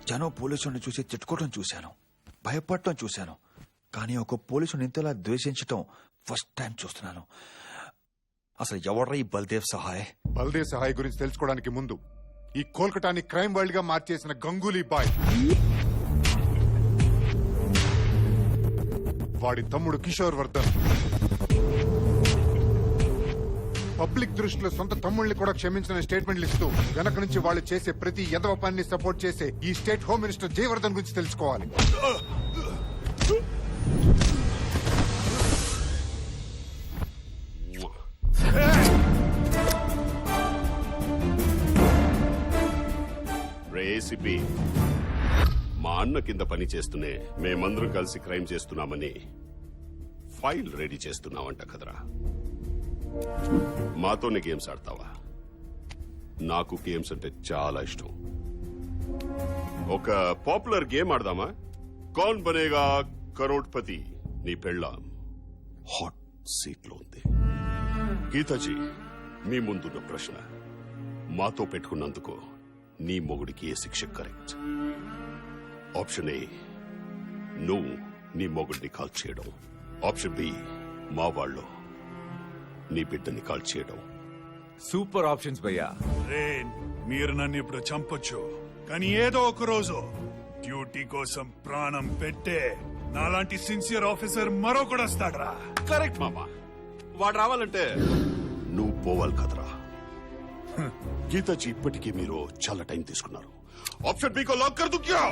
జనం పోలీసుని చూసి తిట్టుకోవడం చూశాను, భయపడటం చూశాను. కానీ ఒక పోలీసుని ఇంతలా ద్వేషించటం ఫస్ట్ టైం చూస్తున్నాను. అసలు ఎవర్రా ఈ బల్దేవ్ సహాయ్? బల్దేవ్ సహాయ్ గురించి తెలుసుకోవడానికి ముందు ఈ కోల్కతాని క్రైమ్ వరల్డ్ గా మార్చేసిన గంగూలీ బాయ్, వాడి తమ్ముడు కిషోర్ వర్ధన్, పబ్లిక్ దృష్టిలో సొంత తమ్ముళ్ళని కూడా క్షమించిన స్టేట్మెంట్లు ఇస్తూ వెనక నుంచి వాళ్ళు చేసే ప్రతి యదవ పనిని సపోర్ట్ చేసే ఈ స్టేట్ హోమ్ మినిస్టర్ జయవర్ధన్ గురించి తెలుసుకోవాలి. ఏసీపీ మా అన్న కింద పని చేస్తూనే మేమందరం కలిసి క్రైమ్ చేస్తున్నామని ఫైల్ రెడీ చేస్తున్నావంట కదరా. మాతోనే గేమ్స్ ఆడతావా? నాకు గేమ్స్ అంటే చాలా ఇష్టం. ఒక పాపులర్ గేమ్ ఆడదామా? కౌన్ బనేగా కరోడ్పతి. నీ పెళ్ళాం హాట్ సీట్ లో ఉంది. గీతాజీ, మీ ముందున్న ప్రశ్న, మాతో పెట్టుకున్నందుకు నీ మొగుడికి ఏ శిక్ష కరెక్ట్? ఆప్షన్ ఏ, నువ్వు నీ మొగుడిని కాల్ చేయడం. ఆప్షన్ బి, మా వాళ్ళు నీ బిడ్డని కాల్ చేయడం. సూపర్ ఆప్షన్స్ భయ్యా. మీరు నన్ను ఇప్పుడు చంపొచ్చు, కానీ ఏదో ఒక రోజు డ్యూటీ కోసం ప్రాణం పెట్టే నాలాంటి సిన్సియర్ ఆఫీసర్ మరొకడు వస్తాడ్రా. కరెక్ట్ మామా. వాడు రావాలంటే నువ్వు పోవాలి కదరా. గీతాజీ, ఇప్పటికీ మీరు చాలా టైం తీసుకున్నారు. ఆప్షన్ బి కో లాక్ కర్ దు క్యా?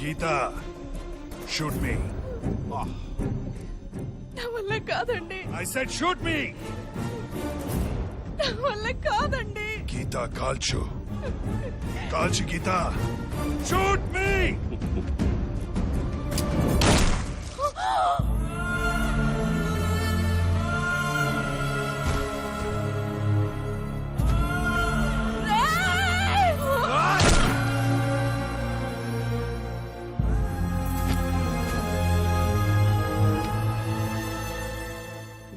గీతా, షూట్ మీ. నా వల్ల కాదండి. ఐ సెడ్ షూట్ మీ. నా వల్ల కాదండి. గీతా, కాల్చు కాల్చు గీతా, షూట్ మీ.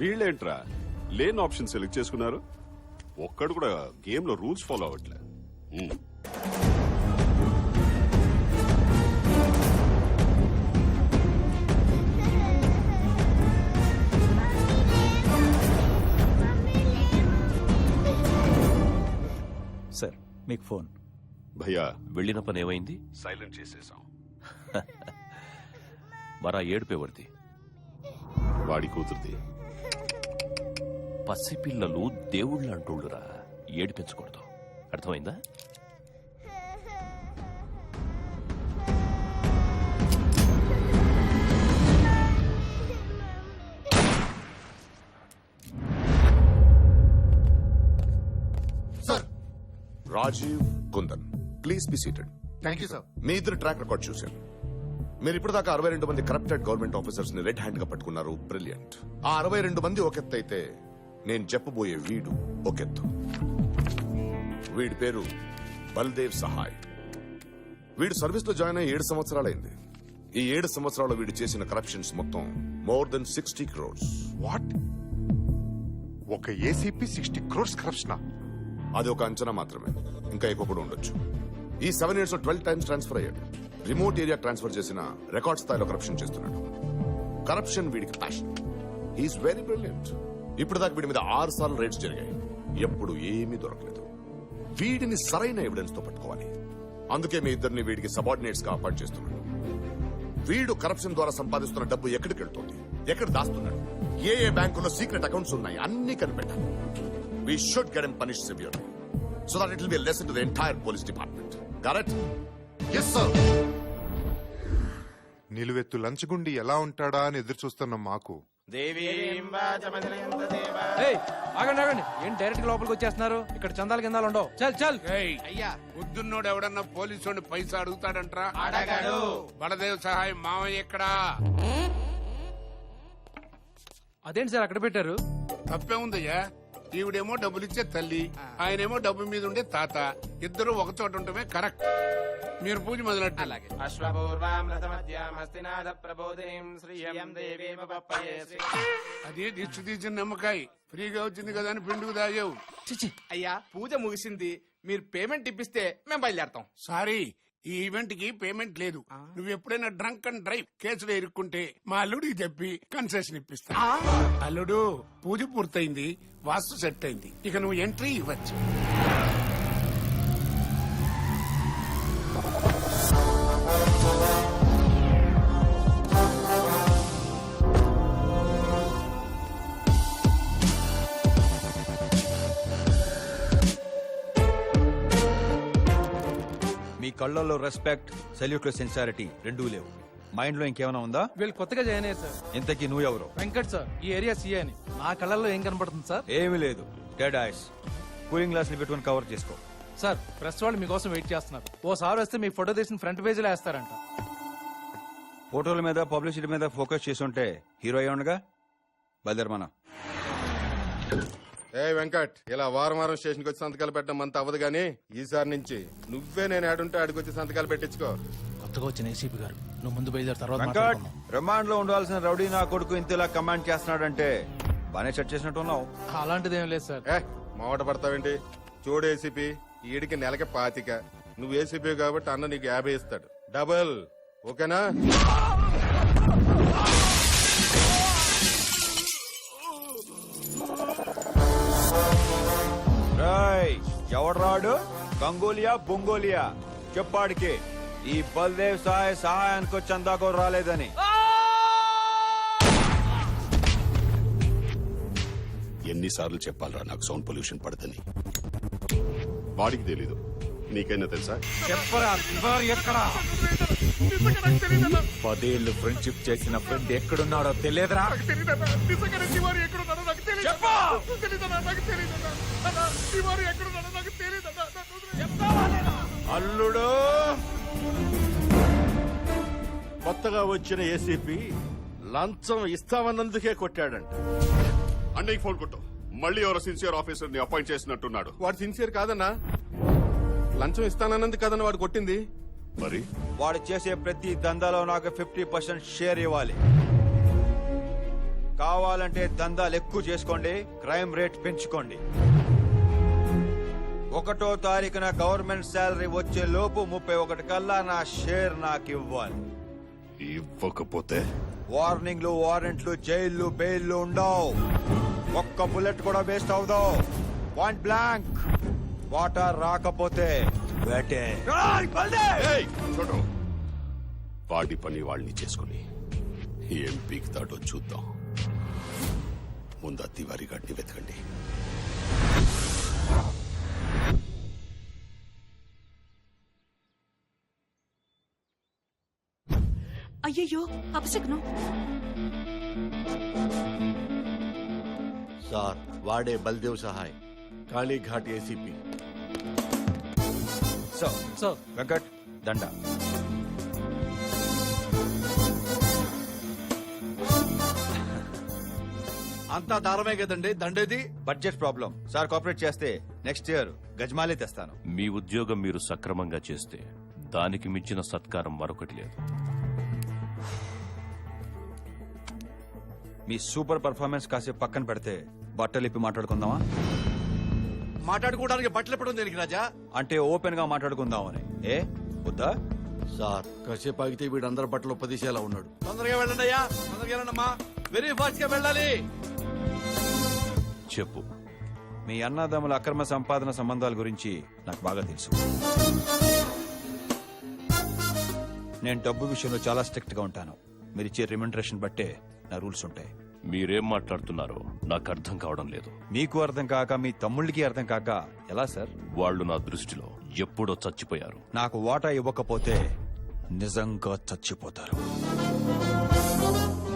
వీళ్ళేంట్రా లేని ఆప్షన్ సెలెక్ట్ చేసుకున్నారు? ఒక్కడు కూడా గేమ్ లో రూల్స్ ఫాలో అవ్వట్లే. సార్, మీకు ఫోన్. భయ్యా, వెళ్ళిన పని ఏమైంది? సైలెంట్ చేసేసాం. మరా ఏడుపేవర్ది? వాడి కూతురుది. పసిపిల్లలు దేవుళ్ళు అంటోళ్ళురా, ఏడిపించకూడదు. అర్థమైందా? Sir, Rajiv Kundan, please be seated. Thank you sir. మీ ఇద్దరు ట్రాక్ రికార్డ్ చూశాను. మీరు ఇప్పటిదాకా 62 మంది కరప్టెడ్ గవర్నమెంట్ ఆఫీసర్స్ ని రెడ్ హ్యాండ్ గా పట్టుకున్నారు. బ్రిలియంట్. ఆ 62 మంది ఒకెత్తు అయితే, నేను చెప్పబోయే వీడు ఒకెత్తు. వీడి పేరు బల్దేవ్ సహాయ్. వీడు సర్వీస్ లో జాయిన్ అయ్యి 7 సంవత్సరాలైంది. ఈ 7 సంవత్సరాలు వీడు చేసిన కరప్షన్స్ మొత్తం మోర్ దెన్ 60 crores. వాట్? ఒక ఏసీపీ 60 crores కరప్షన్? అది ఒక అంచనా మాత్రమే, ఇంకా ఎక్కువ కూడా ఉండొచ్చు. ఈ 7 years 12 times ట్రాన్స్ఫర్ అయ్యాడు. రిమోట్ ఏరియా ట్రాన్స్ఫర్ చేసిన రికార్డ్ స్థాయిలో కరప్షన్ చేస్తున్నాడు. కరప్షన్ వీడికి ప్యాషన్. He is very brilliant. ఇప్పుడు దాకా వీడి మీద 6 సార్లు రైడ్స్ జరిగాయి. ఎప్పుడు ఏమీ దొరకలేదు. వీడిని సరైన ఎవిడెన్స్ తో పట్టుకోవాలి. అందుకే మీ ఇద్దరిని వీడికి సబార్డినేట్స్ గా అపాయింట్ చేస్తున్నాడు. వీడు కరప్షన్ ద్వారా సంపాదిస్తున్న డబ్బు ఎక్కడికి వెళ్తుంది, ఎక్కడ దాస్తున్నాడు, ఏ బ్యాంకులో సీక్రెట్ అకౌంట్స్ ఉన్నాయి, అన్ని కనిపెట్టాలి. We should get him punished severely, so that it will be a lesson to the entire police department. Got it? Yes, sir. నిలువెత్తు లంచగుండి ఎలా ఉంటాడా అని ఎదురు చూస్తున్న మాకు ఆగండి ఆగండి, ఏం డైరెక్ట్ లోపలికి వచ్చేస్తున్నారు? ఇక్కడ చందాల కిందాలు ఉండవు. చల్ చల్. అయ్యా, పొద్దున్నోడు ఎవడన్నా పోలీసు పైసా అడుగుతాడంట్రా? అడగాడు. బలదేవ్ సహాయం మావయ్య ఎక్కడా? అదేంటి సార్ అక్కడ పెట్టారు? తప్పే ఉందయ్యా. ఈవిడేమో డబ్బులిచ్చే తల్లి, ఆయనేమో డబ్బు మీద ఉండే తాత. ఇద్దరు ఒక చోట ఉండటమే కరెక్ట్. మీరు పూజ మొదలెట్టు. అదే దిష్టి తీసిన నిమ్మకాయ ఫ్రీగా వచ్చింది కదా అని పిండుకు తాగావు. అయ్యా పూజ ముగిసింది, మీరు పేమెంట్ ఇప్పిస్తే మేము బయలుదేరతాం. సారీ, ఈ ఈవెంట్ కి పేమెంట్ లేదు. నువ్వు ఎప్పుడైనా డ్రంక్ అండ్ డ్రైవ్ కేసులో ఇరుక్కుంటే మా అల్లుడికి చెప్పి కన్సెషన్ ఇప్పిస్తా. అల్లుడు, పూజ పూర్తయింది, వాస్తు సెట్ అయింది, ఇక నువ్వు ఎంట్రీ ఇవ్వచ్చు. మీ కళ్ళల్లో రెస్పెక్ట్, సెల్యూట్ లో సిన్సారిటీ రెండూ లేవు. మైండ్ లో ఇంకేమైనా ఉందా? వీళ్ళు కొత్తగా జాయిన్ అయ్యారు సార్. ఇంతకీ నువ్వెవరు? వెంకట్ సార్, ఈ ఏరియా సీఏ అని. నా కళ్ళల్లో ఏం కనపడుతుంది సార్? ఏమీ లేదు. Dead ice. కూలింగ్ గ్లాస్ పెట్టుకుని కవర్ చేసుకో. సార్, ప్రెస్ వాళ్ళు మీకోసం వెయిట్ చేస్తున్నారు. ఓసారి వస్తే మీ ఫోటో తీసిన ఫ్రంట్ పేజీలో వేస్తారంట. ఫోటోల మీద పబ్లిసిటీ మీద ఫోకస్ చేసుంటే హీరో అయ్యి ఉండగా. బయలుదేరమన్నా. ఏ వెంకట్, ఇలా వారం వారం స్టేషన్కి వచ్చి సంతకాలు పెట్టడం అంత అవ్వదు గానీ ఈసారి నుంచి నువ్వే నేను ఆడుంటే ఆడికొచ్చి సంతకాలు పెట్టించుకో. కొత్తగా వచ్చిన ఏసీపీ గారు, నువ్వు ముందు బయలుదేరి తర్వాత వెంకట్, మాట్లాడుకుందాం. రిమాండ్ లో ఉండాల్సిన రౌడీ నా కొడుకు ఇంతలా కమాండ్ చేస్తున్నాడంటే బానే సెట్ చేసినట్టు ఉన్నావు. అలాంటిది ఏం లేదు సార్. ఏ మావట పడతావేంటి? చూడు ఏసీపీ, ఈడికి నెలకి 25. నువ్వు ఏసీపీ కాబట్టి అన్న నీకు 50 ఇస్తాడు. డబుల్ ఓకేనా? ఎవడ్రాడు? గంగోలియా బొంగోలియా? చెప్పాడికి ఈ బల్దేవ్ సహాయానికి చందాకో రాలేదని. ఎన్నిసార్లు చెప్పాలరా నాకు సౌండ్ పొల్యూషన్ పడదని? వాడికి తెలీదు, నీకైనా తెలుసా? చెప్పరా ఎక్కడా? 10 ఏళ్ళు ఫ్రెండ్షిప్ చేసిన ఫ్రెండ్ ఎక్కడున్నాడో తెలియదురా? అల్లుడు, కొత్తగా వచ్చిన ఏసీపీ లంచం ఇస్తామన్నందుకే కొట్టాడంట. అన్నయ్య ఫోన్ కొట్టు. మళ్ళీ ఎవరో సిన్సియర్ ఆఫీసర్ ని అపాయింట్ చేసినట్టున్నాడు. వాడు సిన్సియర్ కాదన్నా, లంచం ఇస్తానన్నది కదన్న వాడు కొట్టింది. మరి వాడు చేసే ప్రతి దందాలో నాకు 50% షేర్ ఇవ్వాలి. కావాలంటే దందాలు ఎక్కువ చేసుకోండి, క్రైమ్ రేట్ పెంచుకోండి. 1వ తారీఖున గవర్నమెంట్ శాలరీ వచ్చే లోపు 31 కల్లా నా షేర్ నాకు ఇవ్వాలి. ఇవ్వకపోతే వార్నింగ్లు, వారెంట్లు, జైళ్లు, బెయిల్లు ఉండవు. ఒక్క బుల్లెట్ కూడా వేస్ట్ అవుదావు. Point blank. వాటర్ రాకపోతే వేటే. ఏయ్, చూడు, వాడి పని వాళ్ళని చేసుకుని ఏం పీకుతాడో చూద్దాం. ముందు తివారీ గాడిని వెతకండి. అయ్యయ్యో, అపశకునం. సార్, వాడే బల్దేవ్ సహాయ్, కాళీఘాట్ ఏసీపీ. సో వెంకట్, దండ. అంతా దారమే కదండి, దండేది. Budget problem sir. కోఆపరేట్ చేస్తే నెక్స్ట్ ఇయర్ గజమాలే తెస్తాను. మీ ఉద్యోగం మీరు సక్రమంగా చేస్తే దానికి మించిన సత్కారం మరొకటి లేదు. మీ సూపర్ పర్ఫార్మెన్స్ కాసేపు పక్కన పెడితే బట్టలు ఇప్పి మాట్లాడుకుందామా? మాట్లాడుకోవడానికి బట్టలు ఎప్పుడు దేనికి రాజా? అంటే ఓపెన్ గా మాట్లాడుకుందామని. ఏ వద్దా? సార్, కాసేపు ఆగితే వీడు అందరి బట్టలు పదిసేలా ఉన్నాడు. తొందరగా వెళ్ళండి అయ్యా, తొందరగా వెళ్ళండమ్మా, వెరీ ఫాస్ట్ గా వెళ్ళాలి. చెప్పు. మీ అన్నదమ్ముల అక్రమ సంపాదన సంబంధాల గురించి నాకు బాగా తెలుసు. నేను డబ్బు విషయంలో చాలా స్ట్రిక్ట్ గా ఉంటాను. మీరిచ్చే రిమండరేషన్ బట్టే నా రూల్స్ ఉంటాయి. మీరేం మాట్లాడుతున్నారో నాకు అర్థం కావడం లేదు. మీకు అర్థం కాక మీ తమ్ముళ్ళకి అర్థం కాక ఎలా సార్? వాళ్ళు నా దృష్టిలో ఎప్పుడో చచ్చిపోయారు. నాకు వాటా ఇవ్వకపోతే నిజంగా చచ్చిపోతారు.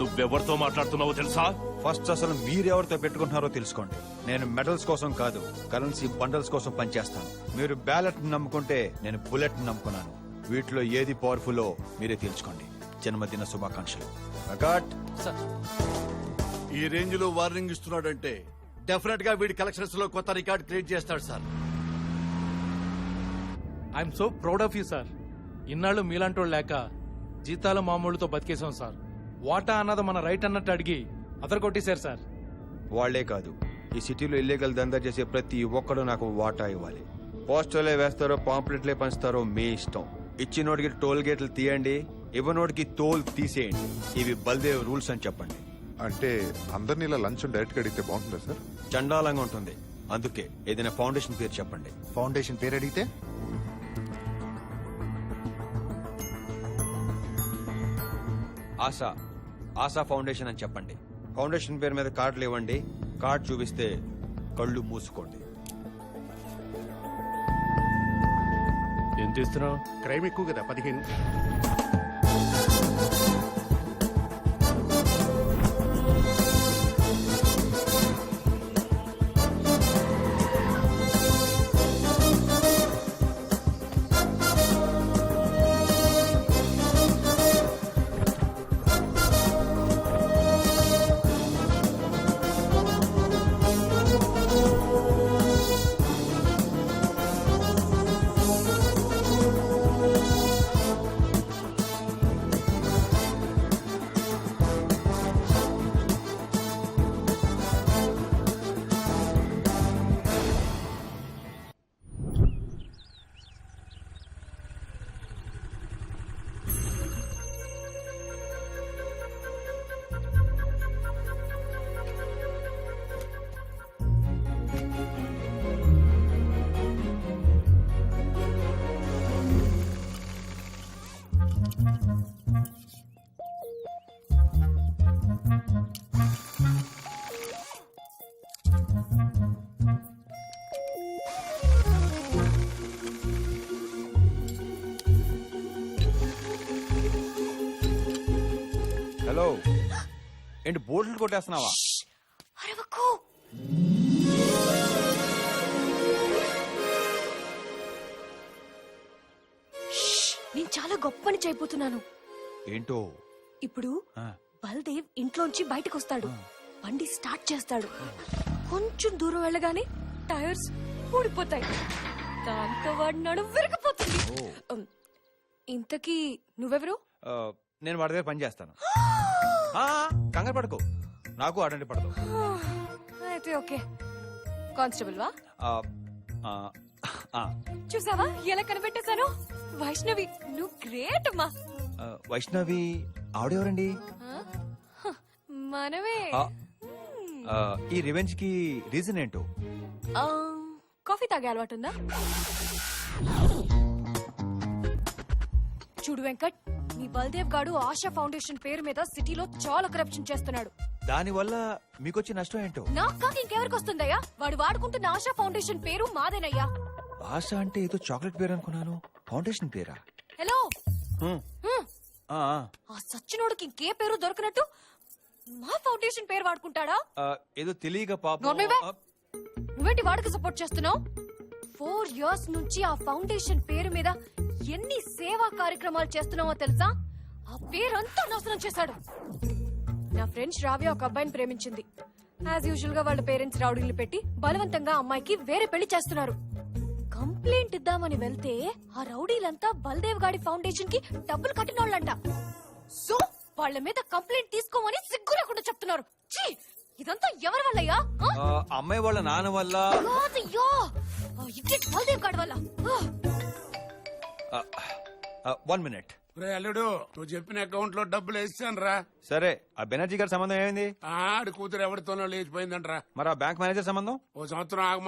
నువ్వెవరితో మాట్లాడుతున్నావో తెలుసా? ఫస్ట్ అసలు మీరెవరితో పెట్టుకుంటున్నారో తెలుసుకోండి. నేను మెడల్స్ కోసం కాదు, కరెన్సీ బండల్స్ కోసం పనిచేస్తాను. మీరు బ్యాలెట్ నమ్ముకుంటే నేను బుల్లెట్ నమ్ముకున్నాను. వీటిలో ఏది పవర్ఫుల్లో మీరే తెలుసుకోండి. జన్మదిన శుభాకాంక్షలు. ఈ రేంజ్ లో వార్నింగ్ ఇస్తున్నాడంటే డెఫినెట్ గా వీడి కలెక్షన్స్ లో కొత్త రికార్డ్ క్రియేట్ చేస్తాడు sir. I'm so proud of you sir. ఇన్నాళ్ళు మీలాంటోళ్ళు లేక జీతాలు మామూలుతో బతికేసాం సార్. వాటా అన్నది మన రైట్ అన్నట్టు అడిగి అదర్ కొట్టేశారు సార్. వాళ్లే కాదు, ఈ సిటీలో ఇల్లీగల్ దందా చేసే ప్రతి ఒక్కడు నాకు వాటా ఇవ్వాలి. పోస్టర్లే వేస్తారో పాంప్లెట్లే పంచుతారో మీ ఇష్టం. ఇచ్చినోడికి టోల్ గేట్లు తీయండి, ఇవ్వనోడికి తోల్ తీసేయండి. ఇవి బల్దేవ్ రూల్స్ అని చెప్పండి. అంటే అందరినీ ఇలా లంచ్ డైరెక్ట్ గా అడిగితే బాగుంటుందా సార్? చండాలంగా ఉంటుంది. అందుకే ఏదైనా ఫౌండేషన్ పేరు చెప్పండి. ఫౌండేషన్ పేరు అడిగితే ఆశా ఆశా ఫౌండేషన్ అని చెప్పండి. ఫౌండేషన్ పేరు మీద కార్డులు ఇవ్వండి. కార్డు చూపిస్తే కళ్ళు మూసుకోండి. ఎంత ఇస్తున్నావు? క్రైమ్ ఎక్కువ కదా 15. హలో, ఏంటి బోర్డులు కొట్టేస్తున్నావా? అరవకు. నేను చాలా గొప్ప పని చేయబోతున్నాను. ఏంటో? ఇప్పుడు ఆ. బల్దేవ్ ఇంట్లోంచి బయటకు వస్తాడు, బండి స్టార్ట్ చేస్తాడు. కొంచెం దూరం వెళ్ళగానే టైర్స్ ఊడిపోతాయి. దాంతో వాడి నడుము విరిగిపోతుంది. ఇంతకీ నువ్వెవరు? నేను వాడి దగ్గర పని చేస్తాను. కంగారు పడుకో, నాకు అడండి పడదు. అయితే ఓకే. కానిస్టేబుల్ వా? ఆ, ఆ, ఆ. చూసావా ఎలా కనిపెట్టేశాను? వైష్ణవి, నువ్వు గ్రేట్ అమ్మా. వైష్ణవి ఆవిడెవరండి? మనమే. ఈ రివెంజ్ కి రీజన్ ఏంటో? కాఫీ తాగే అలవాటుందా? చూడు వెంకట్, నీ బల్దేవ్ గాడు ఆశా ఫౌండేషన్ పేరు మీద సిటీలో చాలా కరప్షన్ చేస్తున్నాడు. దాని వల్ల మీకొచ్చే నష్టం ఏంటో? నాకు కాక ఇంకెవరికి వస్తుందయ్యా? వాడు వాడుకుంటున్న ఆశా ఫౌండేషన్ పేరు మాదేనయ్యా. ఆశ అంటే ఏదో చాక్లెట్ పేరు అనుకున్నాను. ఫౌండేషన్ పేరా? హలో, హ్మ్. ఆ, ఆ సచ్చినోడికి ఇంకే పేరు దొరకనట్టు మా ఫౌండేషన్ పేరు వాడుకుంటాడా? ఏదో తెలియక పాపం. నోర్మేవే. నువ్వేంటి వాడికి సపోర్ట్ చేస్తున్నావు? 4 years నుంచి ఆ ఫౌండేషన్ పేరు మీద ఎన్ని సేవా కార్యక్రమాలు చేస్తున్నావో తెలుసా? ఆ పేరంతా నాశనం చేశాడు. నా ఫ్రెండ్ శ్రావ్య ఒక అబ్బాయిని ప్రేమించింది. యాజ్ యూజువల్ గా వాళ్ళ పేరెంట్స్ రౌడీలు పెట్టి బలవంతంగా అమ్మాయికి వేరే పెళ్లి చేస్తున్నారు. కంప్లైంట్ ఇద్దామని వెళ్తే ఆ రౌడీలంతా బల్దేవ్ గాడి ఫౌండేషన్ కి డబ్బులు కట్టినోళ్ళంట. సో వాళ్ళ మీద కంప్లైంట్ తీసుకోమని సిగ్గు లేకుండా చెప్తున్నారు. ఛీ, ఇదంతా ఎవరి వల్లయ్యా? అమ్మాయి వాళ్ళ నాన్న వల్ల. కాదయ్యో, ఇడ్లెట్ బల్దేవ్ గాడి వల్ల. 1 minute. రే అల్లుడు, నువ్వు చెప్పిన అకౌంట్ లో డబ్బులు వేసాను రా. సరే, ఆ బెనర్జీ గారి సంబంధం ఏమైంది? ఆడి కూతురు ఎవరితోనో లేచిపోయిందంట్రా. మరి ఆ బ్యాంక్ మేనేజర్ సంబంధం? ఓ సంవత్సరం ఆగ